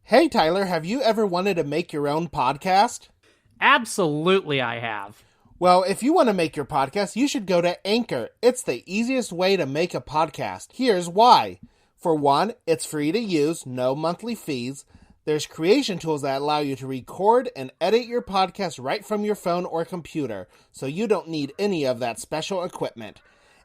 Hey Tyler, have you ever wanted to make your own podcast? Absolutely, I have. Well, if you want to make your podcast, you should go to Anchor. It's the easiest way to make a podcast. Here's why. For one, it's free to use, no monthly fees. There's creation tools that allow you to record and edit your podcast right from your phone or computer, so you don't need any of that special equipment.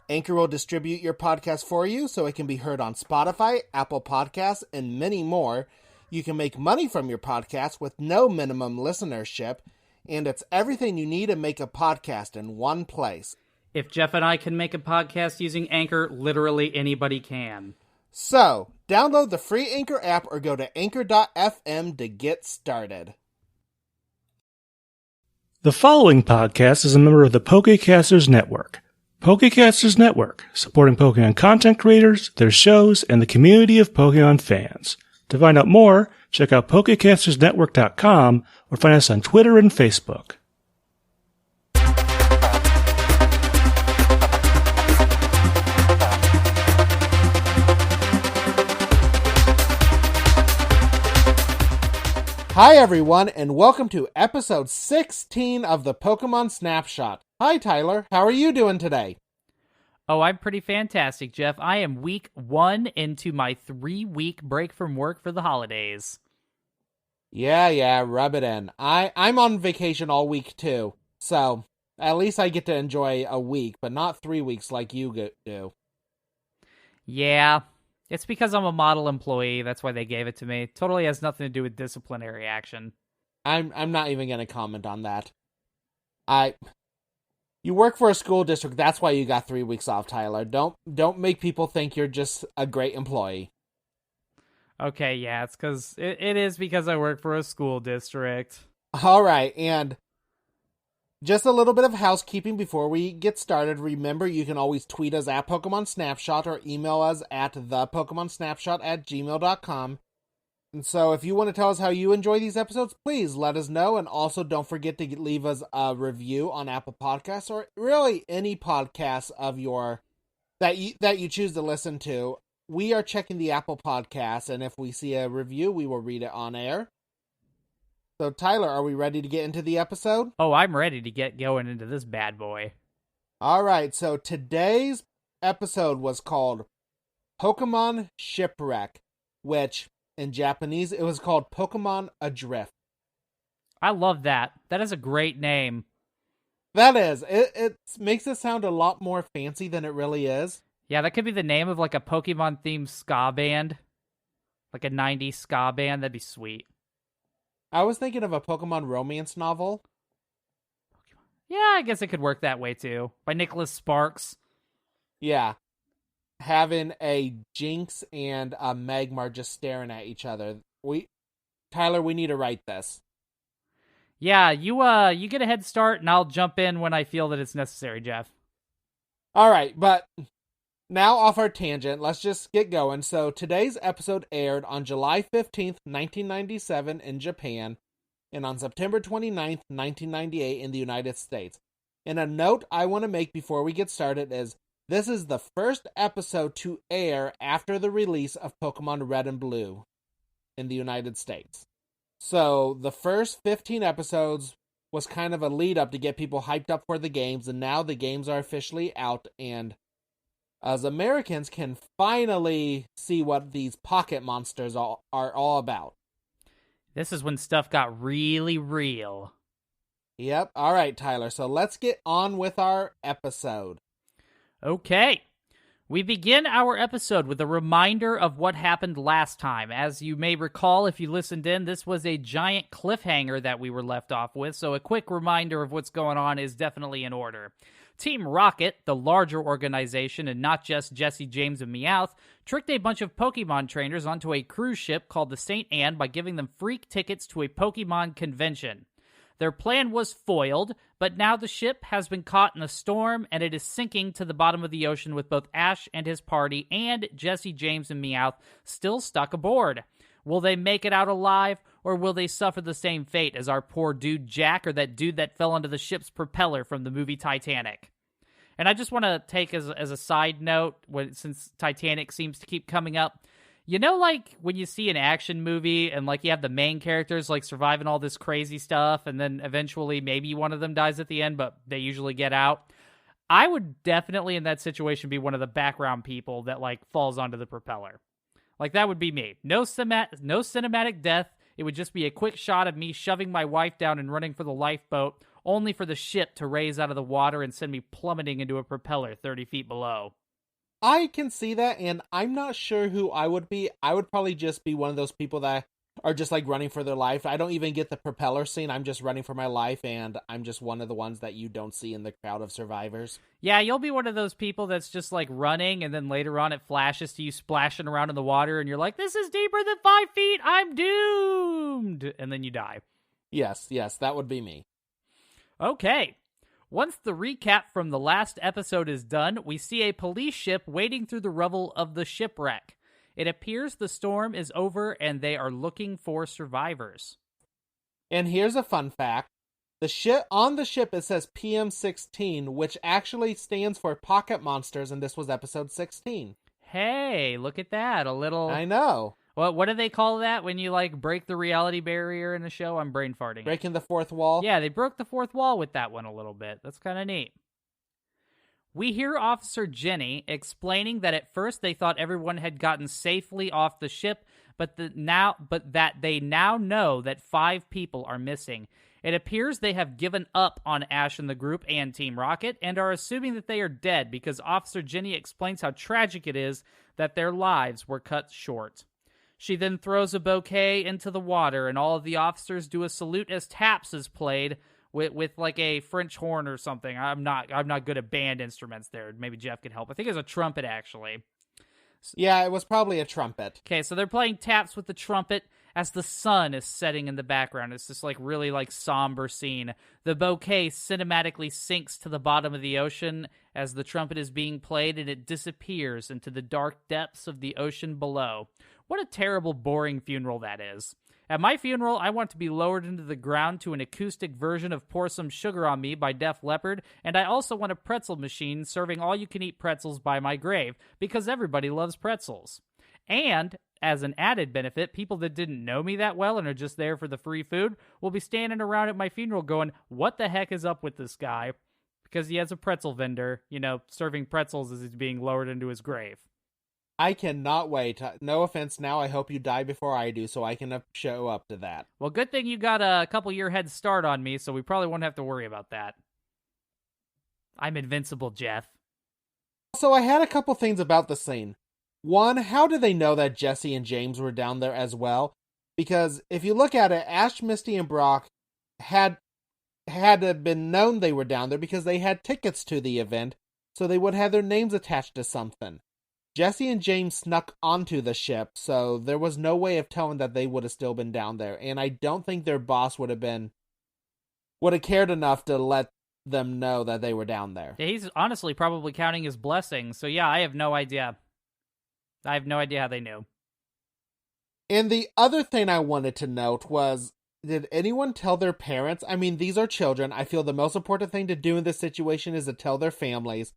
Anchor will distribute your podcast for you so it can be heard on Spotify, Apple Podcasts, and many more. You can make money from your podcast with no minimum listenership, and it's everything you need to make a podcast in one place. If Jeff and I can make a podcast using Anchor, literally anybody can. So, download the free Anchor app or go to anchor.fm to get started. The following podcast is a member of the Pokecasters Network. Pokecasters Network, supporting Pokemon content creators, their shows, and the community of Pokemon fans. To find out more, check out PokecastersNetwork.com or find us on Twitter and Facebook. Hi everyone, and welcome to episode 16 of the Pokemon Snapshot. Hi Tyler, how are you doing today? Oh, I'm pretty fantastic, Jeff. I am week 1 into my 3-week break from work for the holidays. Yeah, rub it in. I'm on vacation all week too, so at least I get to enjoy a week, but not 3 weeks like you do. Yeah, it's because I'm a model employee. That's why they gave it to me. Totally has nothing to do with disciplinary action. I'm not even going to comment on that. You work for a school district, that's why you got 3 weeks off, Tyler. Don't make people think you're just a great employee. Okay, yeah, it is because I work for a school district. Alright, and just a little bit of housekeeping before we get started. Remember, you can always tweet us at Pokemon Snapshot or email us at thepokemonsnapshot@gmail.com. And so if you want to tell us how you enjoy these episodes, please let us know. And also don't forget to leave us a review on Apple Podcasts or really any podcast of that you choose to listen to. We are checking the Apple Podcasts, and if we see a review, we will read it on air. So Tyler, are we ready to get into the episode? Oh, I'm ready to get going into this bad boy. Alright, so today's episode was called Pokemon Shipwreck, which in Japanese, it was called Pokemon Adrift. I love that. That is a great name. That is. It makes it sound a lot more fancy than it really is. Yeah, that could be the name of like a Pokemon-themed ska band. Like a 90s ska band. That'd be sweet. I was thinking of a Pokemon romance novel. Yeah, I guess it could work that way too. By Nicholas Sparks. Yeah. Having a Jinx and a Magmar just staring at each other. Tyler, we need to write this. Yeah, you get a head start, and I'll jump in when I feel that it's necessary, Jeff. Alright, but now off our tangent, let's just get going. So today's episode aired on July 15th, 1997 in Japan, and on September 29th, 1998 in the United States. And a note I want to make before we get started is, this is the first episode to air after the release of Pokemon Red and Blue in the United States. So the first 15 episodes was kind of a lead up to get people hyped up for the games, and now the games are officially out, and as Americans can finally see what these pocket monsters are all about. This is when stuff got really real. Yep. All right, Tyler. So let's get on with our episode. Okay. We begin our episode with a reminder of what happened last time. As you may recall, if you listened in, this was a giant cliffhanger that we were left off with, so a quick reminder of what's going on is definitely in order. Team Rocket, the larger organization and not just Jesse, James, and Meowth, tricked a bunch of Pokemon trainers onto a cruise ship called the St. Anne by giving them freak tickets to a Pokemon convention. Their plan was foiled, but now the ship has been caught in a storm, and it is sinking to the bottom of the ocean with both Ash and his party and Jesse, James, and Meowth still stuck aboard. Will they make it out alive, or will they suffer the same fate as our poor dude Jack or that dude that fell into the ship's propeller from the movie Titanic? And I just want to take as a side note, since Titanic seems to keep coming up, You know, like, when you see an action movie and, like, you have the main characters, like, surviving all this crazy stuff, and then eventually maybe one of them dies at the end, but they usually get out. I would definitely, in that situation, be one of the background people that, like, falls onto the propeller. Like, that would be me. No cinematic death. It would just be a quick shot of me shoving my wife down and running for the lifeboat, only for the ship to raise out of the water and send me plummeting into a propeller 30 feet below. I can see that, and I'm not sure who I would be. I would probably just be one of those people that are just like running for their life. I don't even get the propeller scene. I'm just running for my life, and I'm just one of the ones that you don't see in the crowd of survivors. Yeah, you'll be one of those people that's just like running, and then later on it flashes to you splashing around in the water, and you're like, this is deeper than 5 feet, I'm doomed! And then you die. Yes, that would be me. Okay. Once the recap from the last episode is done, we see a police ship wading through the rubble of the shipwreck. It appears the storm is over and they are looking for survivors. And here's a fun fact. On the ship it says PM-16, which actually stands for Pocket Monsters, and this was episode 16. Hey, look at that. A little... I know. What do they call that when you, like, break the reality barrier in a show? I'm brain farting. Breaking the fourth wall? Yeah, they broke the fourth wall with that one a little bit. That's kind of neat. We hear Officer Jenny explaining that at first they thought everyone had gotten safely off the ship, but that they now know that 5 people are missing. It appears they have given up on Ash and the group and Team Rocket and are assuming that they are dead because Officer Jenny explains how tragic it is that their lives were cut short. She then throws a bouquet into the water, and all of the officers do a salute as taps is played with like a French horn or something. I'm not good at band instruments there. Maybe Jeff could help. I think it's a trumpet, actually. Yeah, it was probably a trumpet. Okay, so they're playing taps with the trumpet as the sun is setting in the background. It's this like really like somber scene. The bouquet cinematically sinks to the bottom of the ocean as the trumpet is being played, and it disappears into the dark depths of the ocean below. What a terrible, boring funeral that is. At my funeral, I want to be lowered into the ground to an acoustic version of Pour Some Sugar on Me by Def Leppard, and I also want a pretzel machine serving all-you-can-eat pretzels by my grave, because everybody loves pretzels. And, as an added benefit, people that didn't know me that well and are just there for the free food will be standing around at my funeral going, what the heck is up with this guy? Because he has a pretzel vendor, serving pretzels as he's being lowered into his grave. I cannot wait. No offense now, I hope you die before I do so I can show up to that. Well, good thing you got a couple year head start on me, so we probably won't have to worry about that. I'm invincible, Jeff. So I had a couple things about the scene. One, how did they know that Jesse and James were down there as well? Because if you look at it, Ash, Misty, and Brock had been known they were down there because they had tickets to the event, so they would have their names attached to something. Jesse and James snuck onto the ship, so there was no way of telling that they would have still been down there, and I don't think their boss would have cared enough to let them know that they were down there. Yeah, he's honestly probably counting his blessings, so yeah, I have no idea. I have no idea how they knew. And the other thing I wanted to note was, did anyone tell their parents? I mean, these are children. I feel the most important thing to do in this situation is to tell their families.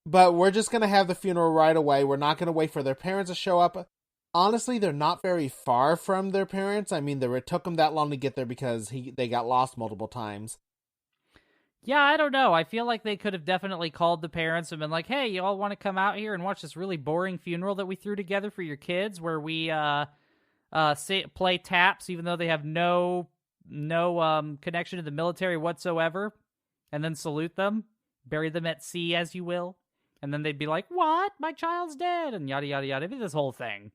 But we're just going to have the funeral right away. We're not going to wait for their parents to show up. Honestly, they're not very far from their parents. I mean, it took them that long to get there because they got lost multiple times. Yeah, I don't know. I feel like they could have definitely called the parents and been like, hey, you all want to come out here and watch this really boring funeral that we threw together for your kids where we play taps even though they have no connection to the military whatsoever, and then salute them, bury them at sea, as you will. And then they'd be like, what? My child's dead, and yada, yada, yada. This whole thing.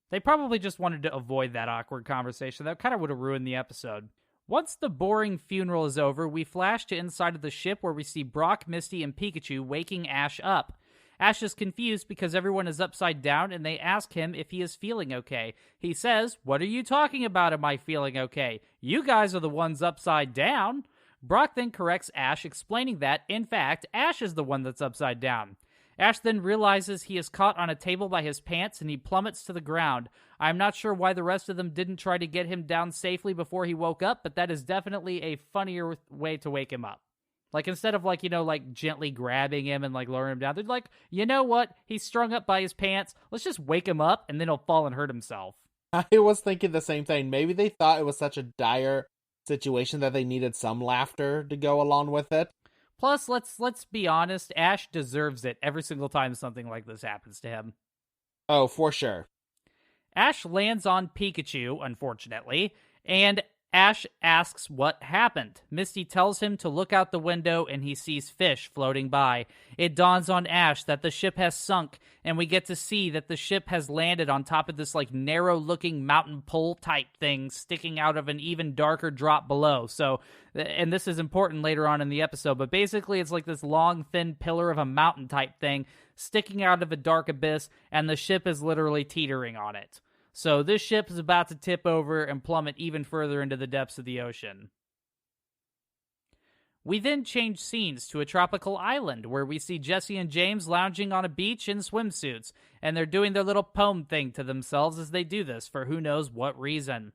They probably just wanted to avoid that awkward conversation. That kind of would have ruined the episode. Once the boring funeral is over, we flash to inside of the ship where we see Brock, Misty, and Pikachu waking Ash up. Ash is confused because everyone is upside down, and they ask him if he is feeling okay. He says, what are you talking about, am I feeling okay? You guys are the ones upside down. Brock then corrects Ash, explaining that, in fact, Ash is the one that's upside down. Ash then realizes he is caught on a table by his pants and he plummets to the ground. I'm not sure why the rest of them didn't try to get him down safely before he woke up, but that is definitely a funnier way to wake him up. Like, instead of, like, like, gently grabbing him and, like, lowering him down, they're like, you know what? He's strung up by his pants. Let's just wake him up, and then he'll fall and hurt himself. I was thinking the same thing. Maybe they thought it was such a dire situation that they needed some laughter to go along with it. Plus, let's be honest, Ash deserves it every single time something like this happens to him. Oh, for sure. Ash lands on Pikachu, unfortunately, and Ash asks what happened. Misty tells him to look out the window, and he sees fish floating by. It dawns on Ash that the ship has sunk, and we get to see that the ship has landed on top of this, like, narrow-looking mountain pole type thing sticking out of an even darker drop below. So, and this is important later on in the episode, but basically it's like this long, thin pillar of a mountain type thing sticking out of a dark abyss, and the ship is literally teetering on it. So this ship is about to tip over and plummet even further into the depths of the ocean. We then change scenes to a tropical island where we see Jesse and James lounging on a beach in swimsuits, and they're doing their little poem thing to themselves as they do this for who knows what reason.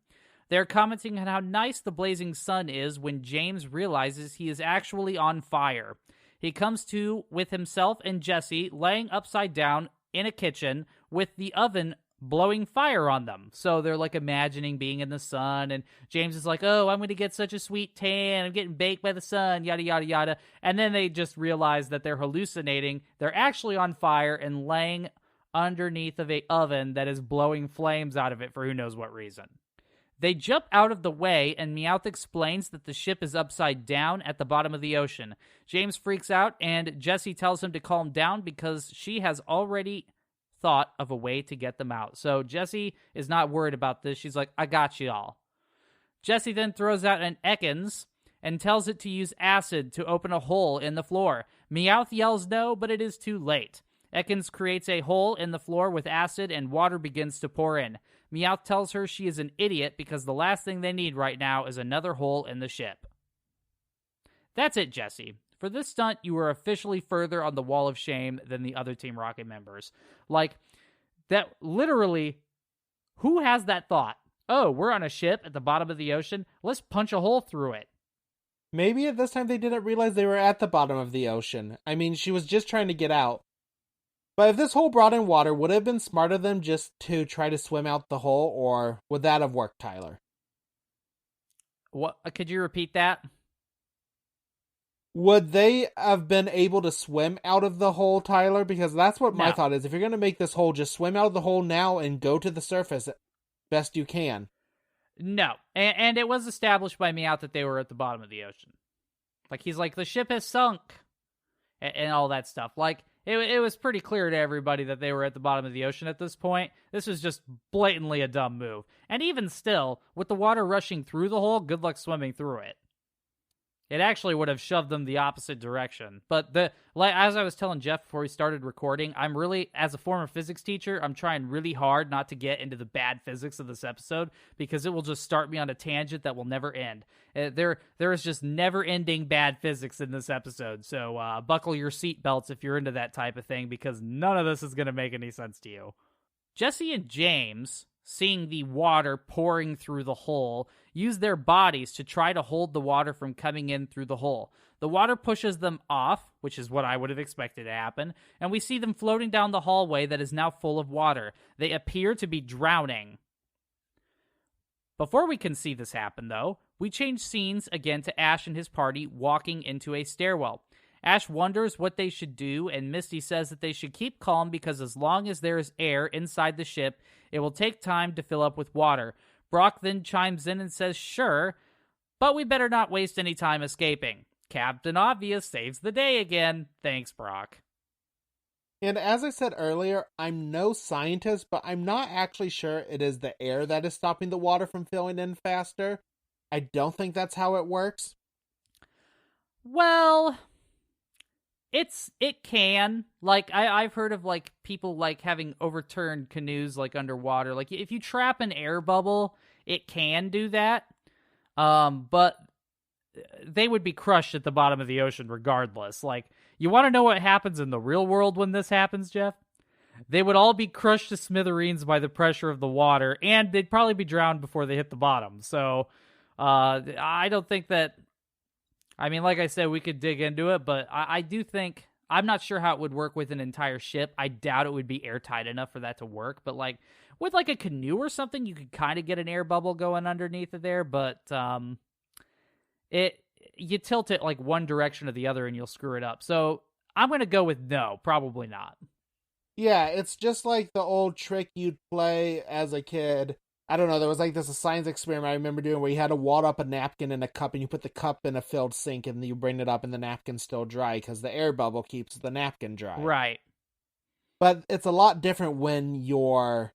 They're commenting on how nice the blazing sun is when James realizes he is actually on fire. He comes to with himself and Jesse laying upside down in a kitchen with the oven blowing fire on them. So they're like imagining being in the sun, and James is like, oh, I'm going to get such a sweet tan, I'm getting baked by the sun, yada, yada, yada. And then they just realize that they're hallucinating. They're actually on fire and laying underneath of a oven that is blowing flames out of it for who knows what reason. They jump out of the way, and Meowth explains that the ship is upside down at the bottom of the ocean. James freaks out, and Jesse tells him to calm down because she has already thought of a way to get them out. So Jesse is not worried about this. She's like, I got you all. Jesse then throws out an Ekans and tells it to use acid to open a hole in the floor. Meowth yells no, but it is too late. Ekans creates a hole in the floor with acid, and water begins to pour in. Meowth tells her she is an idiot because the last thing they need right now is another hole in the ship. That's it, Jesse. For this stunt, you were officially further on the wall of shame than the other Team Rocket members. Like, that literally, who has that thought? Oh, we're on a ship at the bottom of the ocean. Let's punch a hole through it. Maybe at this time they didn't realize they were at the bottom of the ocean. I mean, she was just trying to get out. But if this hole brought in water, would it have been smarter of them just to try to swim out the hole, or would that have worked, Tyler? What? Could you repeat that? Would they have been able to swim out of the hole, Tyler? Because that's what my thought is. If you're going to make this hole, just swim out of the hole now and go to the surface best you can. No. And it was established by Meowth that they were at the bottom of the ocean. Like, he's like, the ship has sunk. And all that stuff. Like, it was pretty clear to everybody that they were at the bottom of the ocean at this point. This was just blatantly a dumb move. And even still, with the water rushing through the hole, good luck swimming through it. It actually would have shoved them the opposite direction. But as I was telling Jeff before we started recording, I'm really, as a former physics teacher, I'm trying really hard not to get into the bad physics of this episode because it will just start me on a tangent that will never end. There is just never-ending bad physics in this episode. So buckle your seatbelts if you're into that type of thing because none of this is going to make any sense to you. Jesse and James, seeing the water pouring through the hole, use their bodies to try to hold the water from coming in through the hole. The water pushes them off, which is what I would have expected to happen, and we see them floating down the hallway that is now full of water. They appear to be drowning. Before we can see this happen, though, we change scenes again to Ash and his party walking into a stairwell. Ash wonders what they should do, and Misty says that they should keep calm because as long as there is air inside the ship, it will take time to fill up with water. Brock then chimes in and says, sure, but we better not waste any time escaping. Captain Obvious saves the day again. Thanks, Brock. And as I said earlier, I'm no scientist, but I'm not actually sure it is the air that is stopping the water from filling in faster. I don't think that's how it works. Well, it can. Like, I've heard of, like, people, like, having overturned canoes, like, underwater. Like, if you trap an air bubble, it can do that. But they would be crushed at the bottom of the ocean regardless. Like, you want to know what happens in the real world when this happens, Jeff? They would all be crushed to smithereens by the pressure of the water, and they'd probably be drowned before they hit the bottom. So, I don't think that I mean, like I said, we could dig into it, but I do think, I'm not sure how it would work with an entire ship. I doubt it would be airtight enough for that to work, but like with like a canoe or something, you could kind of get an air bubble going underneath of there, but you tilt it like one direction or the other and you'll screw it up. So I'm going to go with no, probably not. Yeah, it's just like the old trick you'd play as a kid. I don't know, there was like this a science experiment I remember doing where you had to water up a napkin in a cup and you put the cup in a filled sink and you bring it up and the napkin's still dry because the air bubble keeps the napkin dry. Right. But it's a lot different when your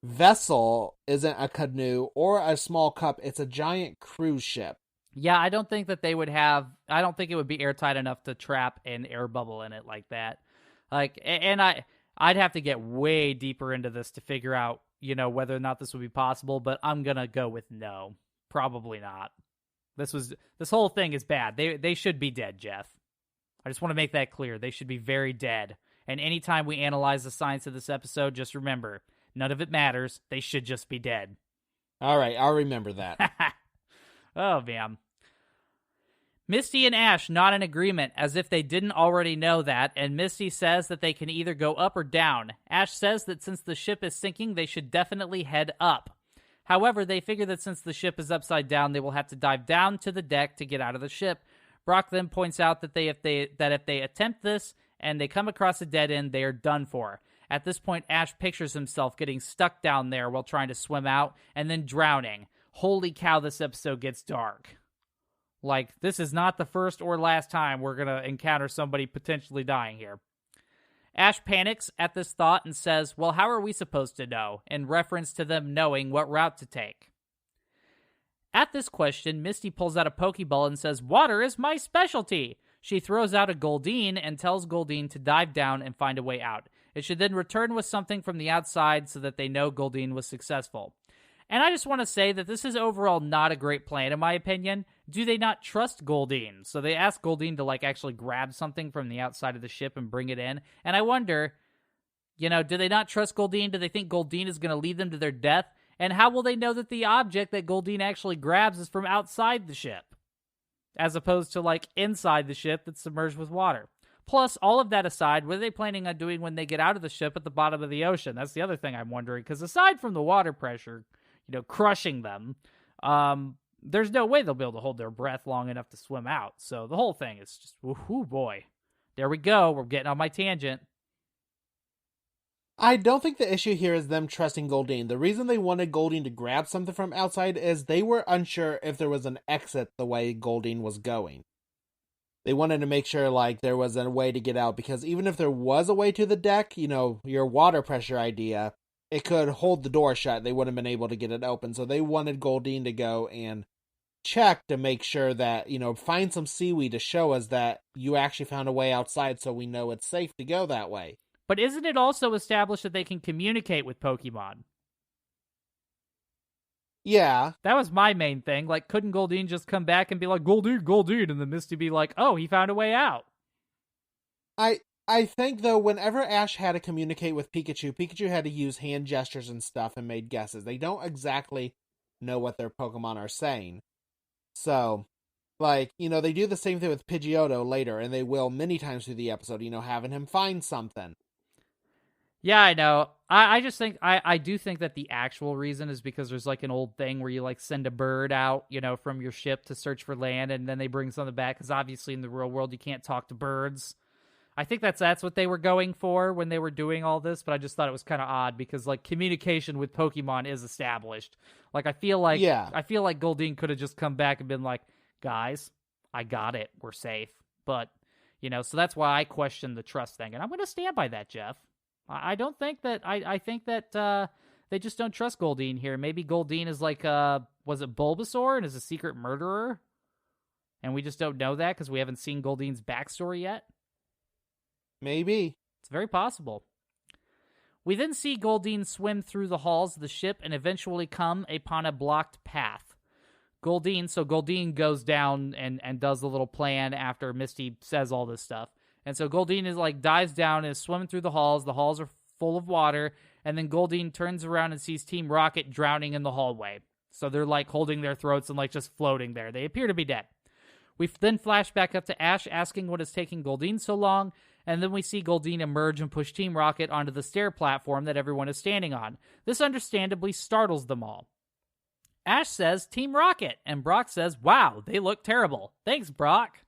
vessel isn't a canoe or a small cup, it's a giant cruise ship. Yeah, I don't think it would be airtight enough to trap an air bubble in it like that. Like, and I'd have to get way deeper into this to figure out, whether or not this would be possible, but I'm going to go with no. Probably not. This whole thing is bad. They should be dead, Jeff. I just want to make that clear. They should be very dead. And anytime we analyze the science of this episode, just remember, none of it matters. They should just be dead. All right, I'll remember that. Oh, man. Misty and Ash not in agreement, as if they didn't already know that, and Misty says that they can either go up or down. Ash says that since the ship is sinking, they should definitely head up. However, they figure that since the ship is upside down, they will have to dive down to the deck to get out of the ship. Brock then points out that if they attempt this and they come across a dead end, they are done for. At this point, Ash pictures himself getting stuck down there while trying to swim out and then drowning. Holy cow, this episode gets dark. Like, this is not the first or last time we're going to encounter somebody potentially dying here. Ash panics at this thought and says, well, how are we supposed to know? In reference to them knowing what route to take. At this question, Misty pulls out a Pokeball and says, water is my specialty. She throws out a Goldeen and tells Goldeen to dive down and find a way out. It should then return with something from the outside so that they know Goldeen was successful. And I just want to say that this is overall not a great plan, in my opinion. Do they not trust Goldeen? So they ask Goldeen to, actually grab something from the outside of the ship and bring it in. And I wonder, do they not trust Goldeen? Do they think Goldeen is going to lead them to their death? And how will they know that the object that Goldeen actually grabs is from outside the ship, as opposed to, inside the ship that's submerged with water? Plus, all of that aside, what are they planning on doing when they get out of the ship at the bottom of the ocean? That's the other thing I'm wondering, because aside from the water pressure, crushing them, there's no way they'll be able to hold their breath long enough to swim out. So the whole thing is just, woohoo, boy. There we go. We're getting on my tangent. I don't think the issue here is them trusting Goldeen. The reason they wanted Goldeen to grab something from outside is they were unsure if there was an exit the way Goldeen was going. They wanted to make sure, there was a way to get out, because even if there was a way to the deck, your water pressure idea, it could hold the door shut. They wouldn't have been able to get it open. So they wanted Goldeen to go and check to make sure that, find some seaweed to show us that you actually found a way outside so we know it's safe to go that way. But isn't it also established that they can communicate with Pokemon? Yeah. That was my main thing. Couldn't Goldeen just come back and be like, Goldeen, Goldeen, and then Misty be like, oh, he found a way out? I think, though, whenever Ash had to communicate with Pikachu had to use hand gestures and stuff and made guesses. They don't exactly know what their Pokemon are saying. So, they do the same thing with Pidgeotto later, and they will many times through the episode, having him find something. Yeah, I know. I just think, I do think that the actual reason is because there's an old thing where you send a bird out, from your ship to search for land, and then they bring something back, because obviously in the real world you can't talk to birds. I think that's what they were going for when they were doing all this, but I just thought it was kind of odd because communication with Pokemon is established. I feel like Goldeen could have just come back and been like, guys, I got it, we're safe. But so that's why I question the trust thing, and I'm going to stand by that, Jeff. I don't think that I think that they just don't trust Goldeen here. Maybe Goldeen is was it Bulbasaur and is a secret murderer, and we just don't know that because we haven't seen Goldeen's backstory yet. Maybe. It's very possible. We then see Goldeen swim through the halls of the ship and eventually come upon a blocked path. Goldeen goes down and does the little plan after Misty says all this stuff. And so Goldeen is dives down and is swimming through the halls. The halls are full of water. And then Goldeen turns around and sees Team Rocket drowning in the hallway. So they're holding their throats and just floating there. They appear to be dead. We then flash back up to Ash asking what is taking Goldeen so long, and then we see Goldeen emerge and push Team Rocket onto the stair platform that everyone is standing on. This understandably startles them all. Ash says, Team Rocket, and Brock says, wow, they look terrible. Thanks, Brock.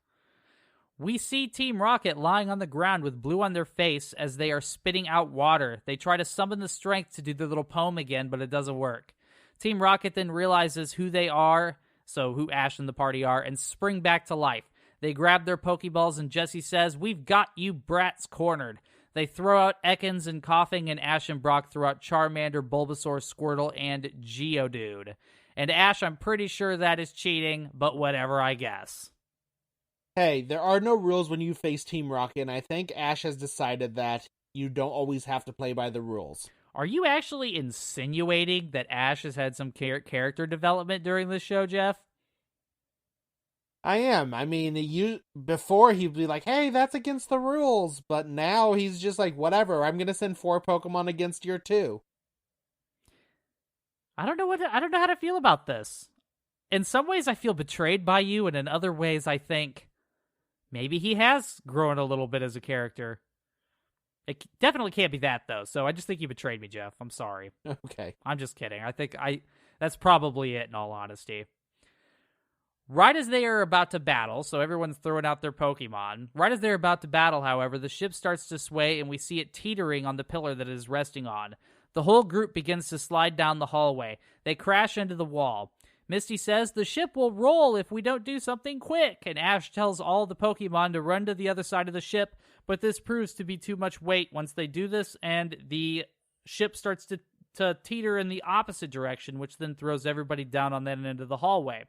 We see Team Rocket lying on the ground with blue on their face as they are spitting out water. They try to summon the strength to do their little poem again, but it doesn't work. Team Rocket then realizes who they are, so who Ash and the party are, and spring back to life. They grab their Pokeballs, and Jessie says, we've got you brats cornered. They throw out Ekans and Coughing, and Ash and Brock throw out Charmander, Bulbasaur, Squirtle, and Geodude. And Ash, I'm pretty sure that is cheating, but whatever, I guess. Hey, there are no rules when you face Team Rocket, and I think Ash has decided that you don't always have to play by the rules. Are you actually insinuating that Ash has had some character development during this show, Jeff? I am. I mean, before he'd be like, hey, that's against the rules, but now he's just like, whatever, I'm going to send 4 Pokemon against your 2. I don't know how to feel about this. In some ways, I feel betrayed by you, and in other ways, I think maybe he has grown a little bit as a character. It definitely can't be that, though, so I just think you betrayed me, Jeff. I'm sorry. Okay. I'm just kidding. I think that's probably it, in all honesty. Right as they are about to battle, so everyone's throwing out their Pokemon, right as they're about to battle, however, the ship starts to sway, and we see it teetering on the pillar that it is resting on. The whole group begins to slide down the hallway. They crash into the wall. Misty says, the ship will roll if we don't do something quick, and Ash tells all the Pokemon to run to the other side of the ship, but this proves to be too much weight once they do this, and the ship starts to teeter in the opposite direction, which then throws everybody down on that end of the hallway.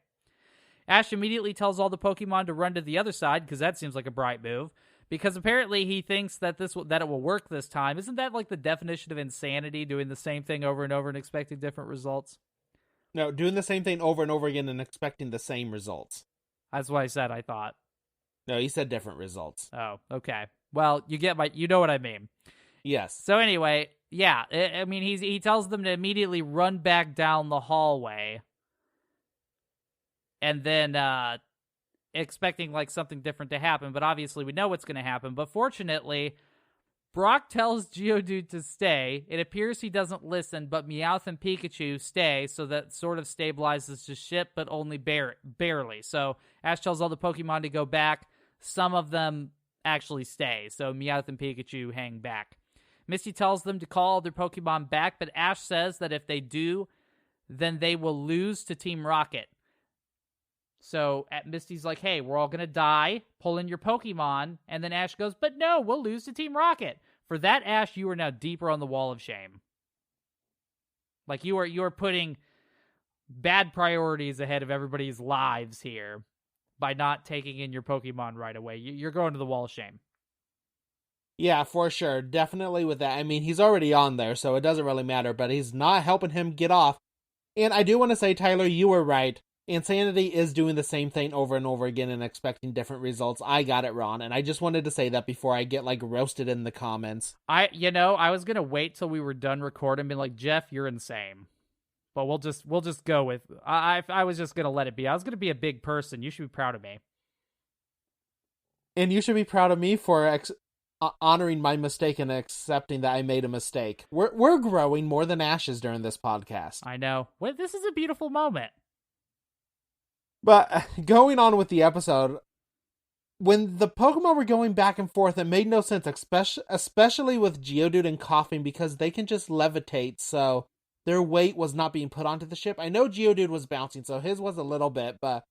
Ash immediately tells all the Pokemon to run to the other side, because that seems like a bright move, because apparently he thinks that it will work this time. Isn't that like the definition of insanity, doing the same thing over and over and expecting different results? No, doing the same thing over and over again and expecting the same results. That's what I said, I thought. No, he said different results. Oh, okay. Well, you know what I mean. Yes. So anyway, yeah, I mean, he tells them to immediately run back down the hallway, and then expecting like something different to happen, but obviously we know what's going to happen. But fortunately, Brock tells Geodude to stay. It appears he doesn't listen, but Meowth and Pikachu stay, so that sort of stabilizes the ship, but only barely. So Ash tells all the Pokemon to go back. Some of them actually stay, so Meowth and Pikachu hang back. Misty tells them to call their Pokemon back, but Ash says that if they do, then they will lose to Team Rocket. So Misty's like, hey, we're all going to die. Pull in your Pokemon. And then Ash goes, but no, we'll lose to Team Rocket. For that, Ash, you are now deeper on the wall of shame. Like, you are putting bad priorities ahead of everybody's lives here by not taking in your Pokemon right away. You're going to the wall of shame. Yeah, for sure. Definitely with that. I mean, he's already on there, so it doesn't really matter, but he's not helping him get off. And I do want to say, Tyler, you were right. Insanity is doing the same thing over and over again and expecting different results. I got it wrong, and I just wanted to say that before I get, like, roasted in the comments. I was going to wait till we were done recording and be like, Jeff, you're insane. But we'll just go with... I was just going to let it be. I was going to be a big person. You should be proud of me. And you should be proud of me for honoring my mistake and accepting that I made a mistake. We're growing more than Ashes during this podcast. I know. Well, this is a beautiful moment. But going on with the episode, when the Pokemon were going back and forth, it made no sense, especially with Geodude and Coughing, because they can just levitate, so their weight was not being put onto the ship. I know Geodude was bouncing, so his was a little bit, but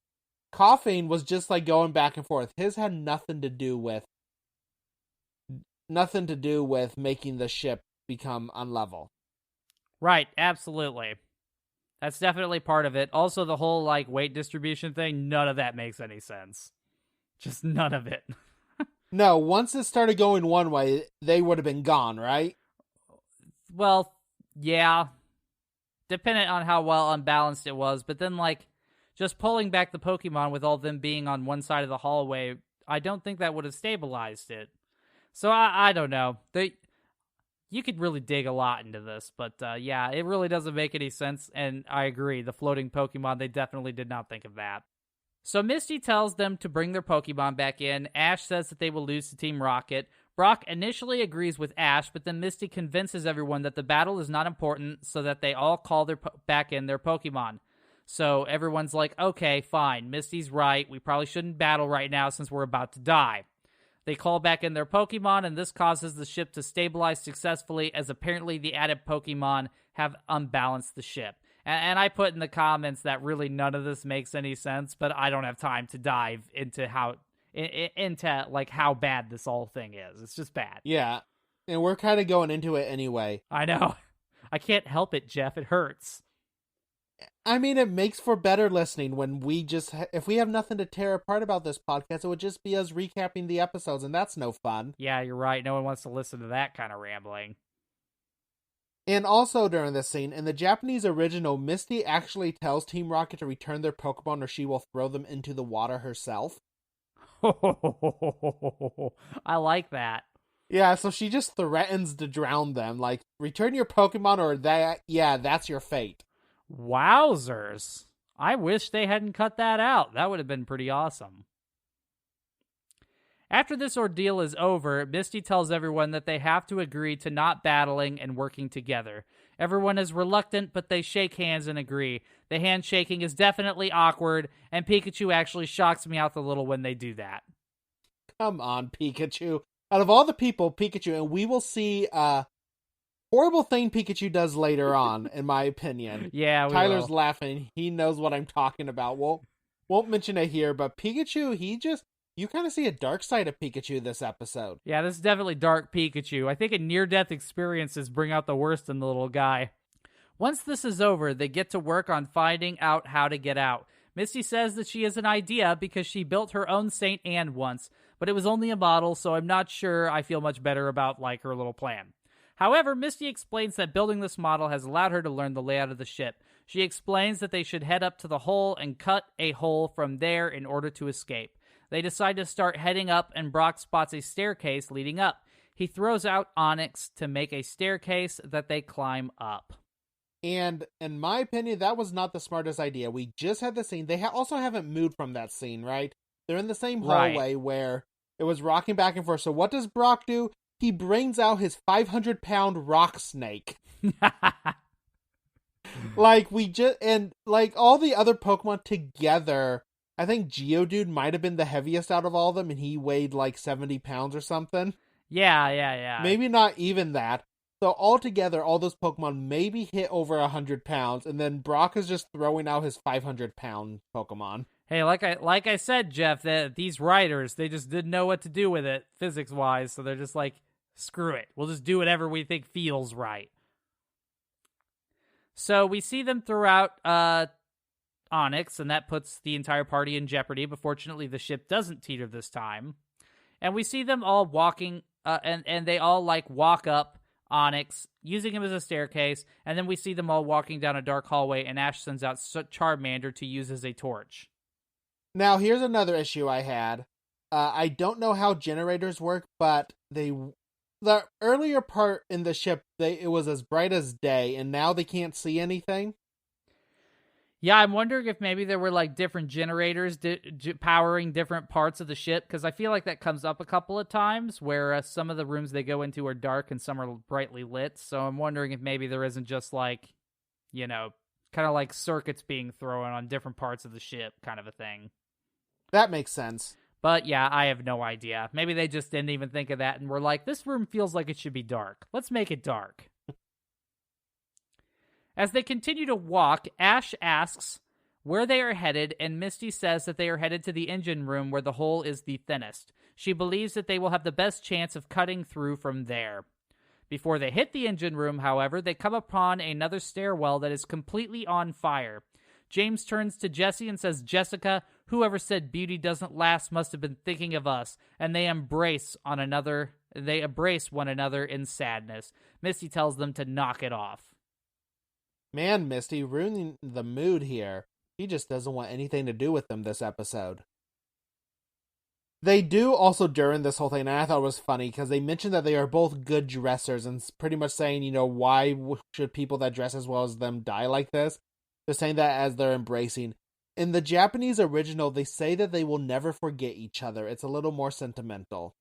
Coughing was just like going back and forth. His had nothing to do with making the ship become unlevel. Right, absolutely. That's definitely part of it. Also, the whole, like, weight distribution thing, none of that makes any sense. Just none of it. No, once it started going one way, they would have been gone, right? Well, yeah. Depending on how well unbalanced it was. But then, like, just pulling back the Pokemon with all of them being on one side of the hallway, I don't think that would have stabilized it. So, I don't know. You could really dig a lot into this, but yeah, it really doesn't make any sense, and I agree. The floating Pokemon, they definitely did not think of that. So Misty tells them to bring their Pokemon back in. Ash says that they will lose to Team Rocket. Brock initially agrees with Ash, but then Misty convinces everyone that the battle is not important, so that they all call back in their Pokemon. So everyone's like, okay, fine, Misty's right. We probably shouldn't battle right now since we're about to die. They call back in their Pokemon, and this causes the ship to stabilize successfully, as apparently the added Pokemon have unbalanced the ship. And I put in the comments that really none of this makes any sense, but I don't have time to dive into how bad this whole thing is. It's just bad. Yeah, and we're kind of going into it anyway. I know. I can't help it, Jeff. It hurts. I mean, it makes for better listening when if we have nothing to tear apart about this podcast, it would just be us recapping the episodes, and that's no fun. Yeah, you're right. No one wants to listen to that kind of rambling. And also during this scene, in the Japanese original, Misty actually tells Team Rocket to return their Pokemon or she will throw them into the water herself. I like that. Yeah, so she just threatens to drown them. Like, return your Pokemon or that's your fate. Wowzers. I wish they hadn't cut that out. That would have been pretty awesome. After this ordeal is over, Misty tells everyone that they have to agree to not battling and working together. Everyone is reluctant, but they shake hands and agree. The handshaking is definitely awkward, and Pikachu actually shocks me out a little when they do that. Come on, Pikachu. Out of all the people, Pikachu, and we will see a horrible thing Pikachu does later on, in my opinion. Yeah, Tyler's will. laughing. He knows what I'm talking about. Won't mention it here, but Pikachu, you kind of see a dark side of Pikachu this episode. Yeah, this is definitely dark Pikachu. I think near-death experiences bring out the worst in the little guy. Once this is over, they get to work on finding out how to get out. Misty says that she has an idea because she built her own St. Anne once, but it was only a model, so I'm not sure I feel much better about her little plan. However, Misty explains that building this model has allowed her to learn the layout of the ship. She explains that they should head up to the hole and cut a hole from there in order to escape. They decide to start heading up, and Brock spots a staircase leading up. He throws out Onyx to make a staircase that they climb up. And in my opinion, that was not the smartest idea. We just had the scene. They also haven't moved from that scene, right? They're in the same hallway where it was rocking back and forth. So what does Brock do? He brings out his 500-pound rock snake. All the other Pokemon together, I think Geodude might have been the heaviest out of all of them, and he weighed 70 pounds or something. Yeah. Maybe not even that. So altogether, all those Pokemon maybe hit over 100 pounds, and then Brock is just throwing out his 500-pound Pokemon. Hey, like I said, Jeff, that these writers, they just didn't know what to do with it, physics-wise, so they're just like, screw it. We'll just do whatever we think feels right. So we see them throw out Onyx, and that puts the entire party in jeopardy, but fortunately the ship doesn't teeter this time. And we see them all walking, and they all walk up Onyx, using him as a staircase, and then we see them all walking down a dark hallway, and Ash sends out Charmander to use as a torch. Now, here's another issue I had. I don't know how generators work, but the earlier part in the ship, it was as bright as day, and now they can't see anything. Yeah, I'm wondering if maybe there were different generators powering different parts of the ship, because I feel like that comes up a couple of times where some of the rooms they go into are dark and some are brightly lit. So I'm wondering if maybe there isn't just kind of circuits being thrown on different parts of the ship kind of a thing. That makes sense. But yeah, I have no idea. Maybe they just didn't even think of that and were like, this room feels like it should be dark. Let's make it dark. As they continue to walk, Ash asks where they are headed, and Misty says that they are headed to the engine room where the hole is the thinnest. She believes that they will have the best chance of cutting through from there. Before they hit the engine room, however, they come upon another stairwell that is completely on fire. James turns to Jessie and says, Jessica, whoever said beauty doesn't last must have been thinking of us, and they embrace one another in sadness. Misty tells them to knock it off. Man, Misty, ruining the mood here. He just doesn't want anything to do with them this episode. They do also during this whole thing, and I thought it was funny, because they mentioned that they are both good dressers, and pretty much saying, why should people that dress as well as them die like this? They're saying that as they're embracing. in the Japanese original, they say that they will never forget each other. It's a little more sentimental.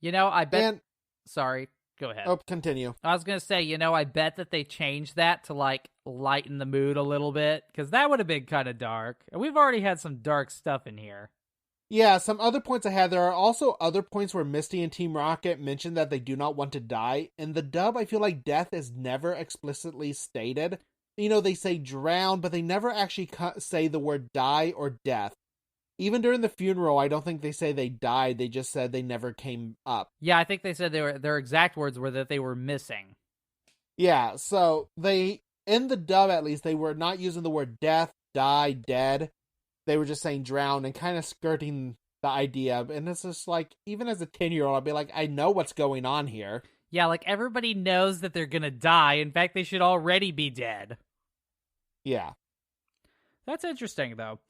I bet... And, Sorry, go ahead. oh, continue. I was going to say, I bet that they changed that to, lighten the mood a little bit, because that would have been kind of dark. And we've already had some dark stuff in here. Yeah, some other points I had. There are also other points where Misty and Team Rocket mention that they do not want to die. In the dub, I feel like death is never explicitly stated. They say drown, but they never actually say the word die or death. Even during the funeral, I don't think they say they died. They just said they never came up. Yeah, I think they said their exact words were that they were missing. Yeah, so in the dub at least, they were not using the word death, die, dead. They were just saying drown and kind of skirting the idea. And it's just even as a 10-year-old, I'd be like, I know what's going on here. Yeah, everybody knows that they're gonna die. In fact, they should already be dead. Yeah. That's interesting, though.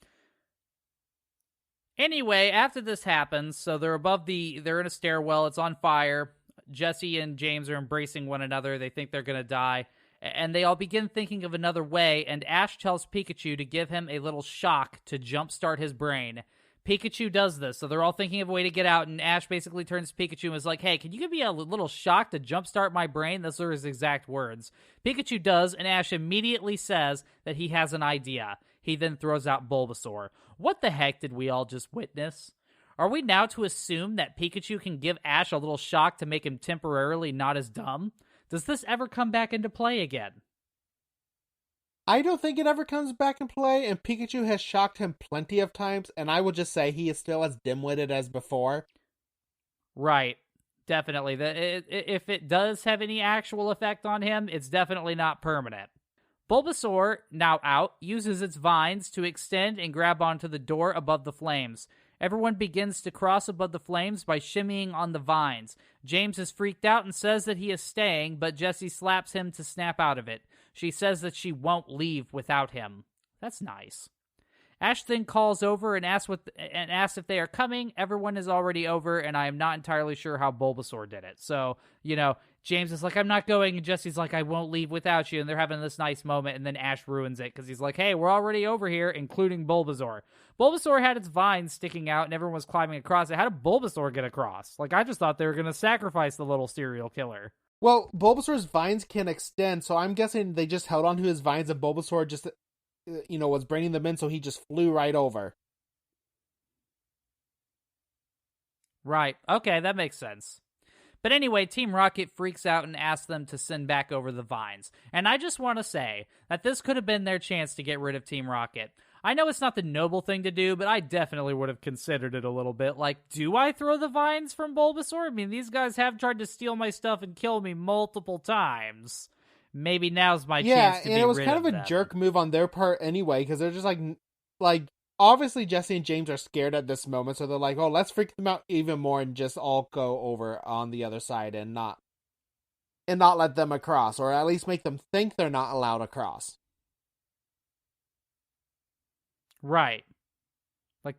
Anyway, after this happens, so they're in a stairwell, it's on fire. Jesse and James are embracing one another. They think they're gonna die. And they all begin thinking of another way, and Ash tells Pikachu to give him a little shock to jumpstart his brain. Pikachu does this, so they're all thinking of a way to get out, and Ash basically turns to Pikachu and is like, hey, can you give me a little shock to jumpstart my brain? Those are his exact words. Pikachu does, and Ash immediately says that he has an idea. He then throws out Bulbasaur. What the heck did we all just witness? Are we now to assume that Pikachu can give Ash a little shock to make him temporarily not as dumb? Does this ever come back into play again? I don't think it ever comes back in play, and Pikachu has shocked him plenty of times, and I will just say he is still as dim-witted as before. Right. Definitely. If it does have any actual effect on him, it's definitely not permanent. Bulbasaur, now out, uses its vines to extend and grab onto the door above the flames. Everyone begins to cross above the flames by shimmying on the vines. James is freaked out and says that he is staying, but Jessie slaps him to snap out of it. She says that she won't leave without him. That's nice. Ash then calls over and asks if they are coming. Everyone is already over, and I am not entirely sure how Bulbasaur did it. So, James is like, I'm not going, and Jessie's like, I won't leave without you, and they're having this nice moment, and then Ash ruins it, because he's like, hey, we're already over here, including Bulbasaur. Bulbasaur had its vines sticking out, and everyone was climbing across it. How did Bulbasaur get across? I just thought they were going to sacrifice the little serial killer. Well, Bulbasaur's vines can extend, so I'm guessing they just held onto his vines, and Bulbasaur just, was bringing them in, so he just flew right over. Right. Okay, that makes sense. But anyway, Team Rocket freaks out and asks them to send back over the vines. And I just want to say that this could have been their chance to get rid of Team Rocket. I know it's not the noble thing to do, but I definitely would have considered it a little bit. Do I throw the vines from Bulbasaur? I mean, these guys have tried to steal my stuff and kill me multiple times. Maybe now's my chance to be rid of them. Yeah, and it was kind of a jerk move on their part anyway, because they're just obviously Jesse and James are scared at this moment, so they're like, oh, let's freak them out even more and just all go over on the other side and not let them across, or at least make them think they're not allowed across. Right.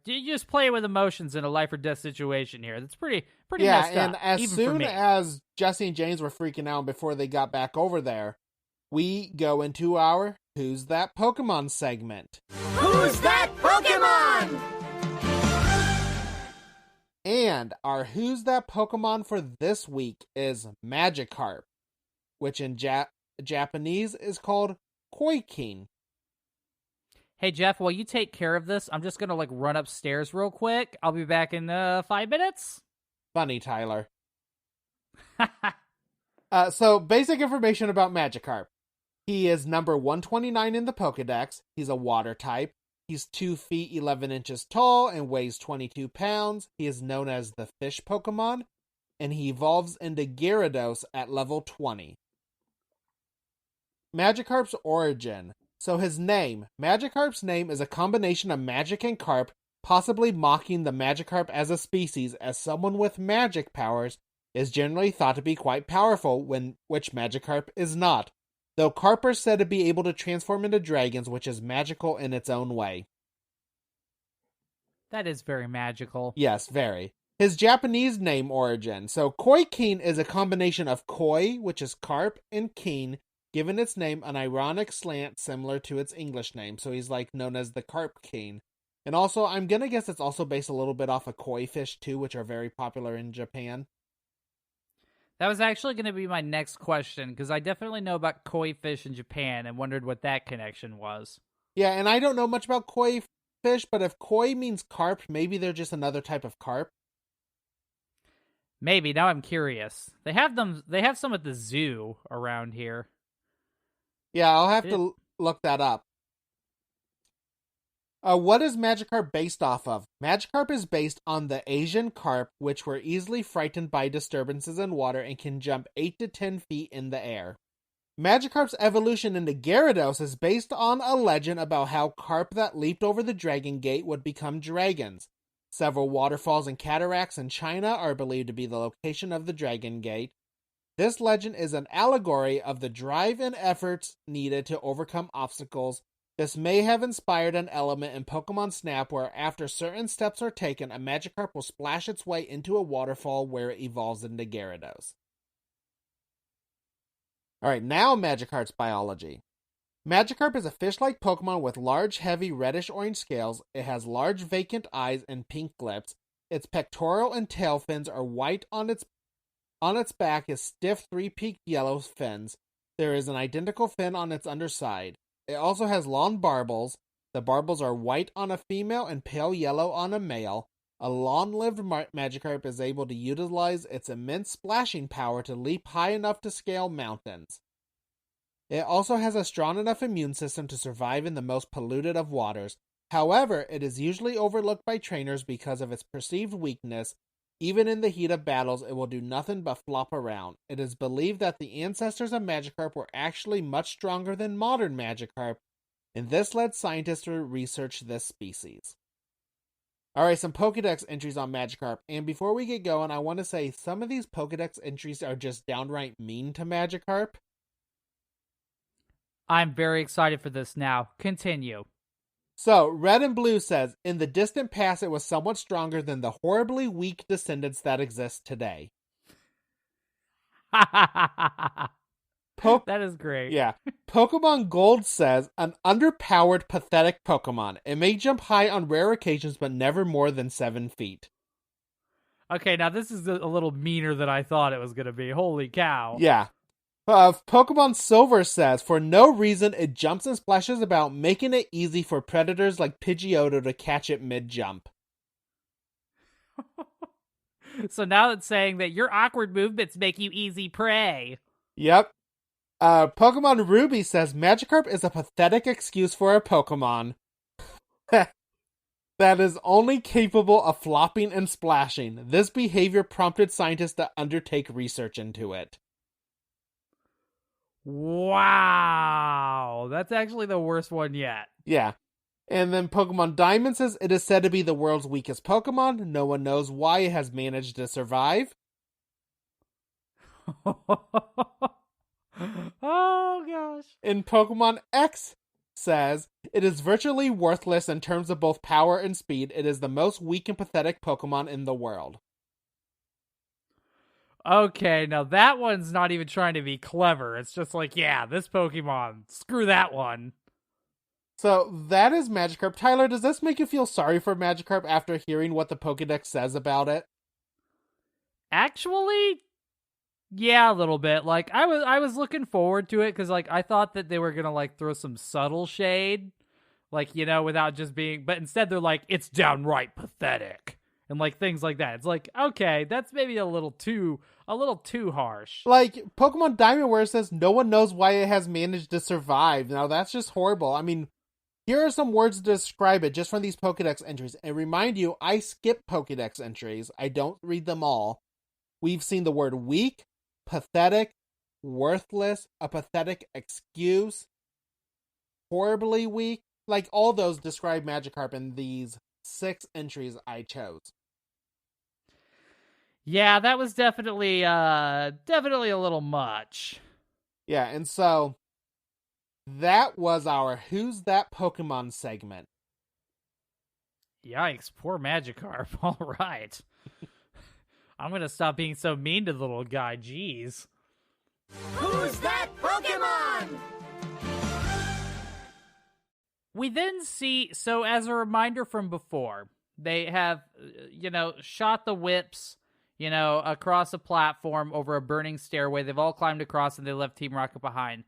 You just play with emotions in a life or death situation here. That's pretty messed up. Yeah, and as soon as Jesse and James were freaking out before they got back over there, we go into our Who's That Pokemon segment. Who's that Pokemon? And our Who's That Pokemon for this week is Magikarp, which in Japanese is called Koikin. Hey, Jeff, while you take care of this, I'm just going to run upstairs real quick. I'll be back in 5 minutes. Funny, Tyler. So, basic information about Magikarp. He is number 129 in the Pokedex. He's a water type. He's 2 feet 11 inches tall and weighs 22 pounds. He is known as the fish Pokemon, and he evolves into Gyarados at level 20. Magikarp's origin. So his name. Magikarp's name is a combination of magic and carp, possibly mocking the Magikarp as a species, as someone with magic powers is generally thought to be quite powerful, which Magikarp is not. Though carp are said to be able to transform into dragons, which is magical in its own way. That is very magical. Yes, very. His Japanese name origin. So Koikin is a combination of koi, which is carp, and kin, giving its name an ironic slant similar to its English name, so he's like known as the Carp King. And also, I'm gonna guess it's also based a little bit off of koi fish too, which are very popular in Japan. That was actually going to be my next question, because I definitely know about koi fish in Japan and wondered what that connection was. Yeah, and I don't know much about koi fish, but if koi means carp, maybe they're just another type of carp. Maybe, now I'm curious. They have some at the zoo around here. Yeah, I'll have to look that up. What is Magikarp based off of? Magikarp is based on the Asian carp, which were easily frightened by disturbances in water and can jump 8 to 10 feet in the air. Magikarp's evolution into Gyarados is based on a legend about how carp that leaped over the Dragon Gate would become dragons. Several waterfalls and cataracts in China are believed to be the location of the Dragon Gate. This legend is an allegory of the drive and efforts needed to overcome obstacles. This may have inspired an element in Pokemon Snap where after certain steps are taken, a Magikarp will splash its way into a waterfall where it evolves into Gyarados. Alright, now Magikarp's biology. Magikarp is a fish-like Pokemon with large, heavy, reddish-orange scales. It has large, vacant eyes and pink lips. Its pectoral and tail fins are white. On its back is stiff, three-peaked yellow fins. There is an identical fin on its underside. It also has long barbels. The barbels are white on a female and pale yellow on a male. A long-lived Magikarp is able to utilize its immense splashing power to leap high enough to scale mountains. It also has a strong enough immune system to survive in the most polluted of waters. However, it is usually overlooked by trainers because of its perceived weakness. Even in the heat of battles, it will do nothing but flop around. It is believed that the ancestors of Magikarp were actually much stronger than modern Magikarp, and this led scientists to research this species. Alright, some Pokedex entries on Magikarp, and before we get going, I want to say some of these Pokedex entries are just downright mean to Magikarp. I'm very excited for this now. Continue. So, Red and Blue says, in the distant past it was somewhat stronger than the horribly weak descendants that exist today. That is great. Yeah. Pokemon Gold says, an underpowered, pathetic Pokemon. It may jump high on rare occasions, but never more than 7 feet. Okay, now this is a little meaner than I thought it was going to be. Holy cow. Yeah. Pokemon Silver says, for no reason, it jumps and splashes about, making it easy for predators like Pidgeotto to catch it mid-jump. So now it's saying that your awkward movements make you easy prey. Yep. Pokemon Ruby says, Magikarp is a pathetic excuse for a Pokemon that is only capable of flopping and splashing. This behavior prompted scientists to undertake research into it. Wow. That's actually the worst one yet. Yeah. And then Pokemon Diamond says, it is said to be the world's weakest Pokemon. No one knows why it has managed to survive. Oh, gosh. And Pokemon X says, it is virtually worthless in terms of both power and speed. It is the most weak and pathetic Pokemon in the world. Okay, now that one's not even trying to be clever. It's just like, yeah, this Pokemon, screw that one. So that is Magikarp. Tyler, does this make you feel sorry for Magikarp after hearing what the Pokedex says about it? Actually, yeah, a little bit. Like, I was looking forward to it because, like, I thought that they were gonna like throw some subtle shade, like, you know, without just being. But instead, they're like, it's downright pathetic, and like things like that. It's like, okay, that's maybe a little too harsh. Like Pokemon Diamond, where it says no one knows why it has managed to survive. Now that's just horrible. I mean, here are some words to describe it just from these Pokedex entries. And remind you, I skip Pokedex entries. I don't read them all. We've seen the word weak, pathetic, worthless, a pathetic excuse, horribly weak. Like, all those describe Magikarp in these 6 entries I chose. Yeah, that was definitely a little much. Yeah, and so that was our Who's That Pokemon segment. Yikes, poor Magikarp. All right. I'm going to stop being so mean to the little guy. Jeez. Who's that Pokemon? Pokemon! We then see, so as a reminder from before, they have, shot the whips, across a platform over a burning stairway. They've all climbed across and they left Team Rocket behind.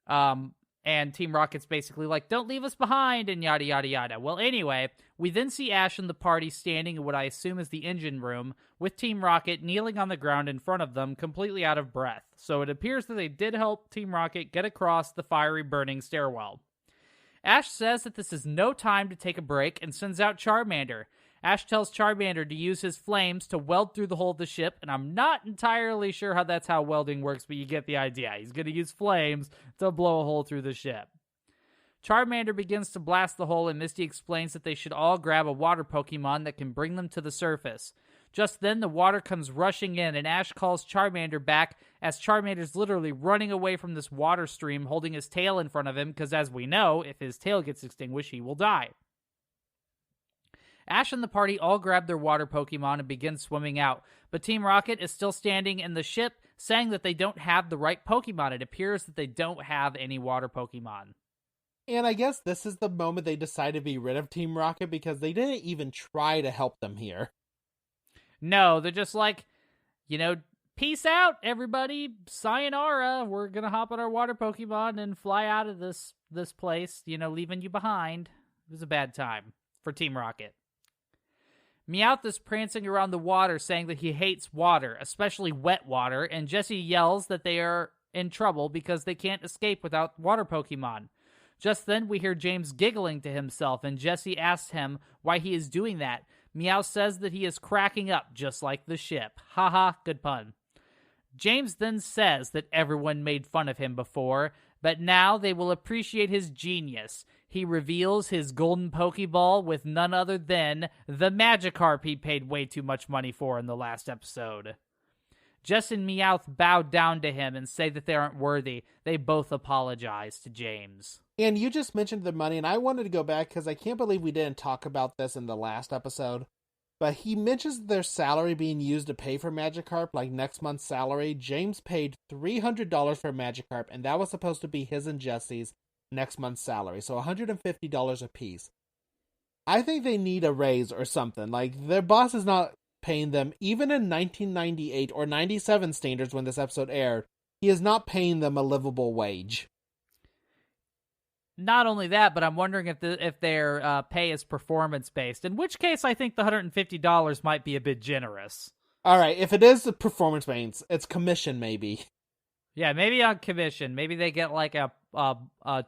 And Team Rocket's basically like, don't leave us behind, and yada, yada, yada. Well, anyway, we then see Ash and the party standing in what I assume is the engine room, with Team Rocket kneeling on the ground in front of them, completely out of breath. So it appears that they did help Team Rocket get across the fiery burning stairwell. Ash says that this is no time to take a break and sends out Charmander. Ash tells Charmander to use his flames to weld through the hull of the ship, and I'm not entirely sure how that's how welding works, but you get the idea. He's going to use flames to blow a hole through the ship. Charmander begins to blast the hole, and Misty explains that they should all grab a water Pokemon that can bring them to the surface. Just then, the water comes rushing in, and Ash calls Charmander back as Charmander's literally running away from this water stream, holding his tail in front of him, because as we know, if his tail gets extinguished, he will die. Ash and the party all grab their water Pokemon and begin swimming out, but Team Rocket is still standing in the ship, saying that they don't have the right Pokemon. It appears that they don't have any water Pokemon. And I guess this is the moment they decide to be rid of Team Rocket because they didn't even try to help them here. No, they're just like, peace out, everybody. Sayonara. We're going to hop on our water Pokemon and fly out of this place, leaving you behind. It was a bad time for Team Rocket. Meowth is prancing around the water, saying that he hates water, especially wet water, and Jessie yells that they are in trouble because they can't escape without water Pokemon. Just then, we hear James giggling to himself, and Jessie asks him why he is doing that. Meowth says that he is cracking up, just like the ship. Haha, good pun. James then says that everyone made fun of him before, but now they will appreciate his genius. He reveals his golden Pokeball with none other than the Magikarp he paid way too much money for in the last episode. Jess and Meowth bow down to him and say that they aren't worthy. They both apologize to James. And you just mentioned the money, and I wanted to go back because I can't believe we didn't talk about this in the last episode. But he mentions their salary being used to pay for Magikarp, like next month's salary. James paid $300 for Magikarp, and that was supposed to be his and Jesse's next month's salary. So $150 a piece. I think they need a raise or something. Like, their boss is not paying them, even in 1998 or 97 standards when this episode aired, he is not paying them a livable wage. Not only that, but I'm wondering if their pay is performance-based, in which case I think the $150 might be a bit generous. All right, if it is performance-based, it's commission maybe. Yeah, maybe on commission. Maybe they get like a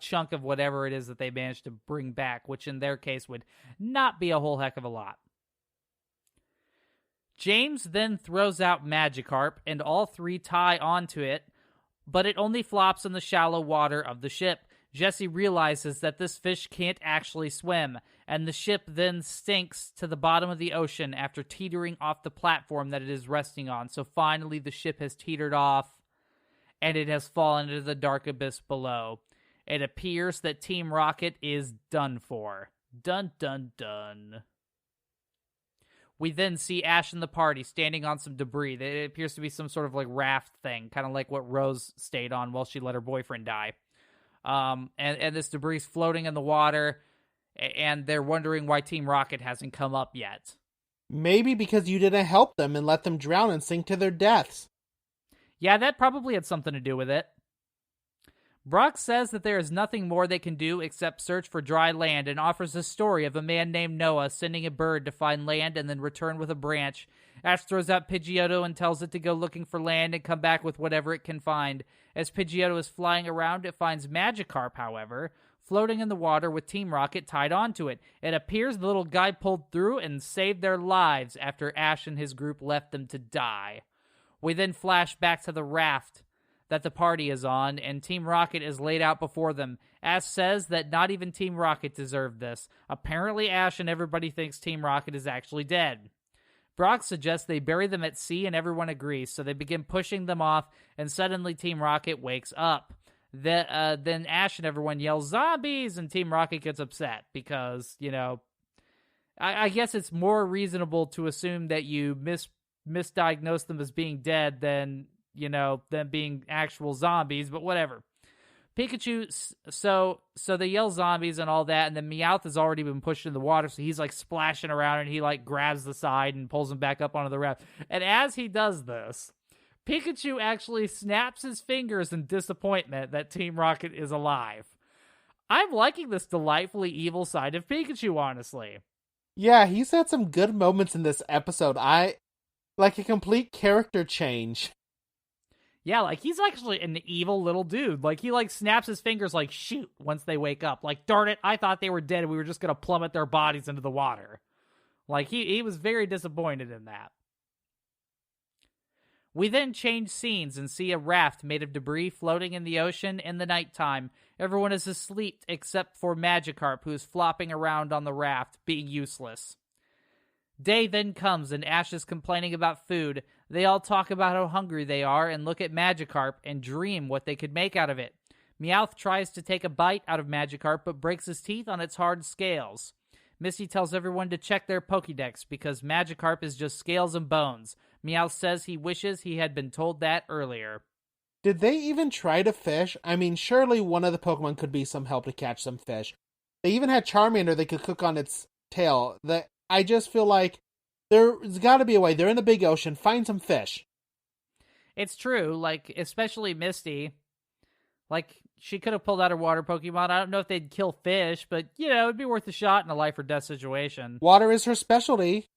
chunk of whatever it is that they managed to bring back, which in their case would not be a whole heck of a lot. James then throws out Magikarp, and all three tie onto it, but it only flops in the shallow water of the ship. Jessie realizes that this fish can't actually swim, and the ship then sinks to the bottom of the ocean after teetering off the platform that it is resting on. So finally the ship has teetered off, and it has fallen into the dark abyss below. It appears that Team Rocket is done for. Dun dun dun. We then see Ash and the party standing on some debris. It appears to be some sort of like raft thing, kind of like what Rose stayed on while she let her boyfriend die. And this debris is floating in the water, and they're wondering why Team Rocket hasn't come up yet. Maybe because you didn't help them and let them drown and sink to their deaths. Yeah, that probably had something to do with it. Brock says that there is nothing more they can do except search for dry land, and offers a story of a man named Noah sending a bird to find land and then return with a branch. Ash throws out Pidgeotto and tells it to go looking for land and come back with whatever it can find. As Pidgeotto is flying around, it finds Magikarp, however, floating in the water with Team Rocket tied onto it. It appears the little guy pulled through and saved their lives after Ash and his group left them to die. We then flash back to the raft that the party is on, and Team Rocket is laid out before them. Ash says that not even Team Rocket deserved this. Apparently Ash and everybody thinks Team Rocket is actually dead. Brock suggests they bury them at sea, and everyone agrees, so they begin pushing them off, and suddenly Team Rocket wakes up. Then Ash and everyone yell, "Zombies!" and Team Rocket gets upset because, I guess it's more reasonable to assume that you misdiagnose them as being dead than them being actual zombies, but whatever. Pikachu, so they yell zombies and all that, and then Meowth has already been pushed in the water, so he's like splashing around, and he like grabs the side and pulls him back up onto the raft. And as he does this, Pikachu actually snaps his fingers in disappointment that Team Rocket is alive. I'm liking this delightfully evil side of Pikachu, honestly. Yeah, he's had some good moments in this episode. I like a complete character change. Yeah, like, he's actually an evil little dude. Like, he, like, snaps his fingers like, shoot, once they wake up. Like, darn it, I thought they were dead and we were just gonna plummet their bodies into the water. Like, he was very disappointed in that. We then change scenes and see a raft made of debris floating in the ocean in the nighttime. Everyone is asleep except for Magikarp, who is flopping around on the raft, being useless. Day then comes and Ash is complaining about food. They all talk about how hungry they are and look at Magikarp and dream what they could make out of it. Meowth tries to take a bite out of Magikarp but breaks his teeth on its hard scales. Misty tells everyone to check their Pokédex because Magikarp is just scales and bones. Meowth says he wishes he had been told that earlier. Did they even try to fish? I mean, surely one of the Pokemon could be some help to catch some fish. They even had Charmander they could cook on its tail. I just feel like there's got to be a way. They're in the big ocean. Find some fish. It's true, like, especially Misty. Like, she could have pulled out her water Pokemon. I don't know if they'd kill fish, but, it'd be worth a shot in a life or death situation. Water is her specialty.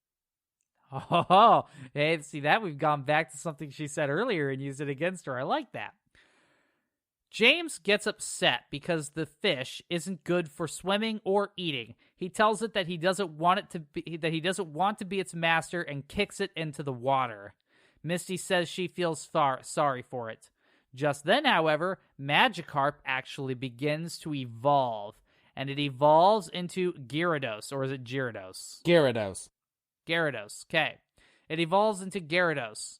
Oh, hey, see that? We've gone back to something she said earlier and used it against her. I like that. James gets upset because the fish isn't good for swimming or eating. He tells it that he doesn't want to be its master and kicks it into the water. Misty says she feels sorry for it. Just then, however, Magikarp actually begins to evolve, and it evolves into Gyarados, or is it Gyarados? Gyarados. Gyarados, okay. It evolves into Gyarados.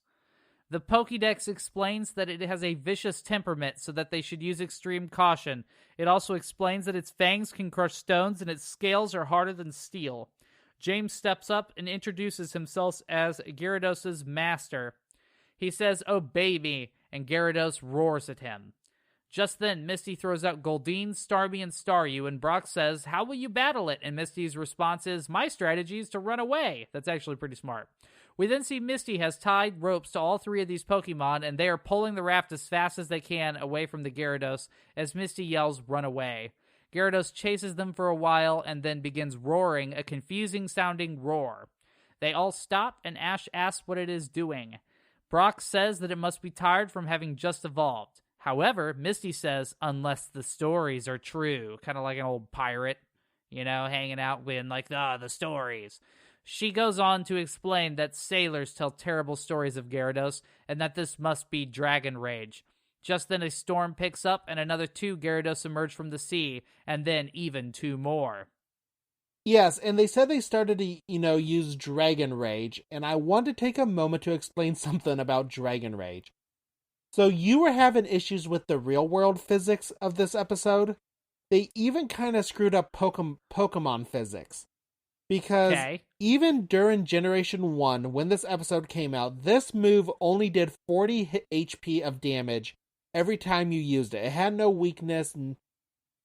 The Pokédex explains that it has a vicious temperament, so that they should use extreme caution. It also explains that its fangs can crush stones and its scales are harder than steel. James steps up and introduces himself as Gyarados' master. He says, "Obey me," and Gyarados roars at him. Just then, Misty throws out Goldeen, Starmie, and Staryu, and Brock says, "How will you battle it?" And Misty's response is, "My strategy is to run away." That's actually pretty smart. We then see Misty has tied ropes to all three of these Pokemon, and they are pulling the raft as fast as they can away from the Gyarados as Misty yells, "Run away." Gyarados chases them for a while and then begins roaring, a confusing-sounding roar. They all stop, and Ash asks what it is doing. Brock says that it must be tired from having just evolved. However, Misty says, unless the stories are true, kind of like an old pirate, hanging out with, the stories. She goes on to explain that sailors tell terrible stories of Gyarados, and that this must be Dragon Rage. Just then a storm picks up, and another 2 Gyarados emerge from the sea, and then even 2 more. Yes, and they said they started to, use Dragon Rage, and I want to take a moment to explain something about Dragon Rage. So you were having issues with the real-world physics of this episode? They even kind of screwed up Pokemon physics. Because even during Generation 1, when this episode came out, this move only did 40 HP of damage every time you used it. It had no weakness, and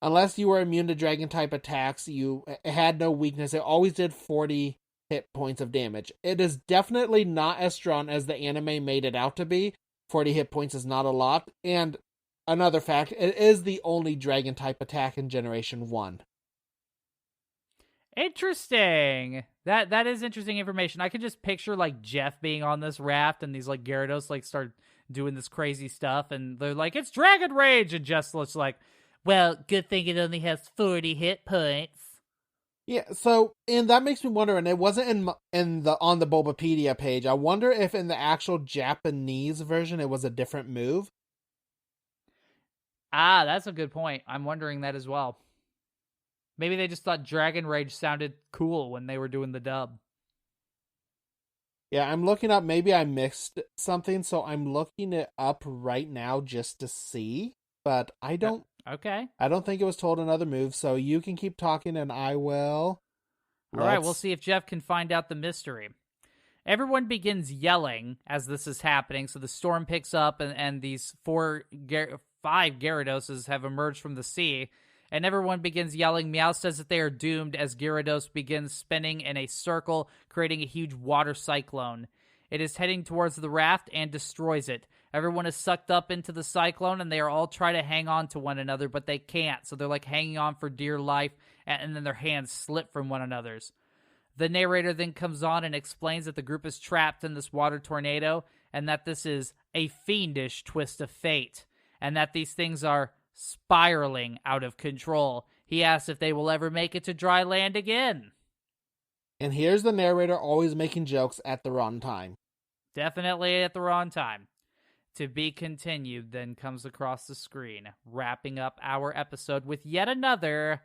unless you were immune to Dragon-type attacks, it had no weakness. It always did 40 hit points of damage. It is definitely not as strong as the anime made it out to be. 40 hit points is not a lot. And another fact, it is the only Dragon-type attack in Generation 1. Interesting. That is interesting information. I could just picture, Jeff being on this raft and these, Gyarados, start doing this crazy stuff, and they're like, "It's Dragon Rage!" And Jeff looks like, "Well, good thing it only has 40 hit points." Yeah, so, and that makes me wonder, and it wasn't on the Bulbapedia page. I wonder if in the actual Japanese version it was a different move. Ah, that's a good point. I'm wondering that as well. Maybe they just thought Dragon Rage sounded cool when they were doing the dub. Yeah, I'm looking up, maybe I mixed something, so I'm looking it up right now just to see, but I don't think it was told another move, so you can keep talking and I will. All right, we'll see if Jeff can find out the mystery. Everyone begins yelling as this is happening. So the storm picks up, and these 5 Gyarados have emerged from the sea. And everyone begins yelling. Meow says that they are doomed as Gyarados begins spinning in a circle, creating a huge water cyclone. It is heading towards the raft and destroys it. Everyone is sucked up into the cyclone, and they are all trying to hang on to one another, but they can't. So they're like hanging on for dear life, and then their hands slip from one another's. The narrator then comes on and explains that the group is trapped in this water tornado, and that this is a fiendish twist of fate, and that these things are spiraling out of control. He asks if they will ever make it to dry land again. And here's the narrator always making jokes at the wrong time. Definitely at the wrong time. To be continued then comes across the screen, wrapping up our episode with yet another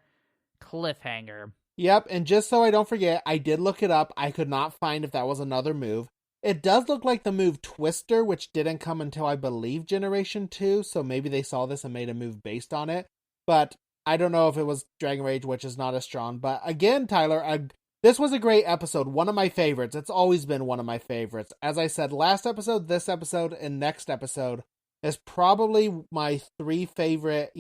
cliffhanger. Yep, and just so I don't forget, I did look it up. I could not find if that was another move. It does look like the move Twister, which didn't come until, I believe, Generation 2, so maybe they saw this and made a move based on it. But I don't know if it was Dragon Rage, which is not as strong. But again, Tyler, this was a great episode. One of my favorites. It's always been one of my favorites. As I said, last episode, this episode, and next episode is probably my 3 favorite,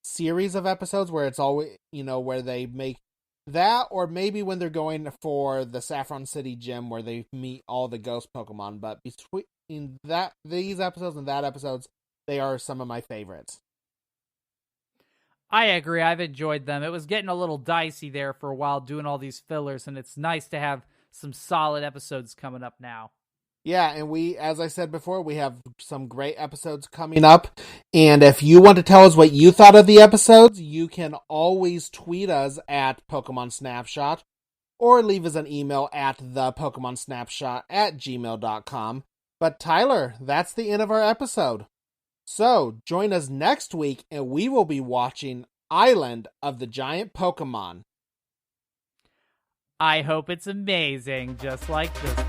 series of episodes where it's always, where they make that, or maybe when they're going for the Saffron City Gym where they meet all the ghost Pokemon. But between these episodes and that episodes, they are some of my favorites. I agree. I've enjoyed them. It was getting a little dicey there for a while doing all these fillers, and it's nice to have some solid episodes coming up now. Yeah, and as I said before, we have some great episodes coming up. And if you want to tell us what you thought of the episodes, you can always tweet us at Pokemon Snapshot or leave us an email at thepokemonsnapshot@gmail.com. But Tyler, that's the end of our episode. So join us next week and we will be watching Island of the Giant Pokemon. I hope it's amazing, just like this